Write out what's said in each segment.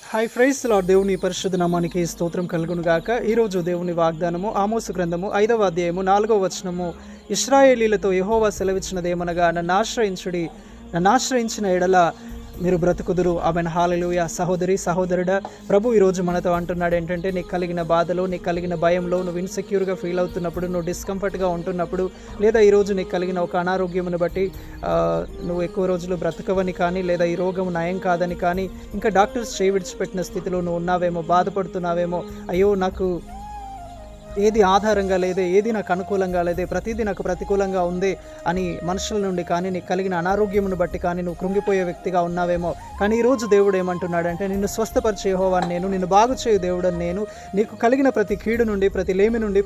Hi fries lord. దేవుని పరిశుద్ధ నామానికి స్తోత్రం కలుగును గాక. ఈరోజు దేవుని వాగ్దానము ఆమోసు గ్రంథము 5వ అధ్యాయము 4వ వచనము. ఇశ్రాయేలీలతో యెహోవా సెలవిచ్చినదేమనగా, నన్ను ఆశ్రయించిన ఎడల మీరు బ్రతుకుదురు. ఆమెన్. హల్లెలూయా. సహోదరి సహోదరుడా, ప్రభు ఈరోజు మనతో అంటున్నాడు ఏంటంటే, నీకు కలిగిన బాధలో, నీకు కలిగిన భయంలో, నువ్వు ఇన్సెక్యూర్గా ఫీల్ అవుతున్నప్పుడు, నువ్వు డిస్కంఫర్ట్గా ఉంటున్నప్పుడు, లేదా ఈరోజు నీకు కలిగిన ఒక అనారోగ్యమును బట్టి నువ్వు ఎక్కువ రోజులు బ్రతకవని కానీ, లేదా ఈ రోగం నయం కాదని కానీ, ఇంకా డాక్టర్స్ చేయి విడిచిపెట్టిన స్థితిలో నువ్వు ఉన్నావేమో, బాధపడుతున్నావేమో, అయ్యో నాకు ఏది ఆధారంగా లేదే, ఏది నాకు అనుకూలంగా లేదే, ప్రతిదీ నాకు ప్రతికూలంగా ఉంది అని మనుషుల నుండి కానీ, నీకు కలిగిన అనారోగ్యమును బట్టి కానీ నువ్వు కృంగిపోయే వ్యక్తిగా ఉన్నావేమో. కానీ ఈరోజు దేవుడు ఏమంటున్నాడంటే, నిన్ను స్వస్థపరిచే యెహోవాను నేను, నిన్ను బాగు చేయు దేవుడని నేను, నీకు కలిగిన ప్రతి కీడు నుండి, ప్రతి లేమి నుండి,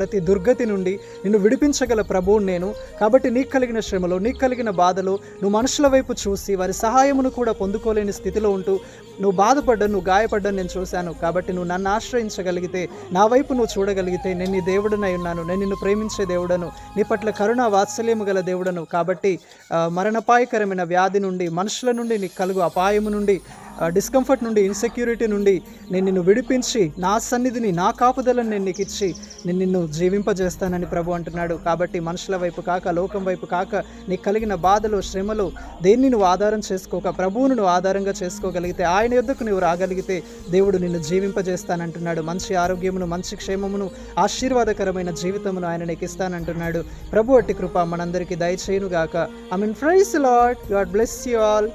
ప్రతి దుర్గతి నుండి నిన్ను విడిపించగల ప్రభువుని నేను. కాబట్టి నీకు కలిగిన శ్రమలో, నీకు కలిగిన బాధలో నువ్వు మనుషుల వైపు చూసి వారి సహాయమును కూడా పొందుకోలేని స్థితిలో ఉంటూ నువ్వు బాధపడ్డాను, నువ్వు గాయపడ్డాను నేను చూశాను. కాబట్టి నువ్వు నన్ను ఆశ్రయించగలిగితే, నా వైపు నువ్వు చూడగలిగితే, నేను నీ దేవుడనై ఉన్నాను, నేను నిన్ను ప్రేమించే దేవుడను, నీ పట్ల కరుణ వాత్సల్యము గల దేవుడను. కాబట్టి మరణపాయకరమైన వ్యాధి నుండి, మనుషుల నుండి నీకు కలుగు అపాయము నుండి, డిస్కంఫర్ట్ నుండి, ఇన్సెక్యూరిటీ నుండి నేను నిన్ను విడిపించి, నా సన్నిధిని, నా కాపుదలను నేను నీకు ఇచ్చి నిన్ను జీవింపజేస్తానని ప్రభు అంటున్నాడు. కాబట్టి మనుషుల వైపు కాక, లోకం వైపు కాక, నీకు కలిగిన బాధలు, శ్రమలు దేన్ని నువ్వు ఆధారం చేసుకోక, ప్రభువును నువ్వు ఆధారంగా చేసుకోగలిగితే, ఆయన యొద్దకు నువ్వు రాగలిగితే దేవుడు నిన్ను జీవింపజేస్తానంటున్నాడు. మంచి ఆరోగ్యమును, మంచి క్షేమమును, ఆశీర్వాదకరమైన జీవితమును ఆయన నీకు ఇస్తానంటున్నాడు. ప్రభు అట్టి కృప మనందరికీ దయచేయును గాక. I mean praise the Lord. God bless you all.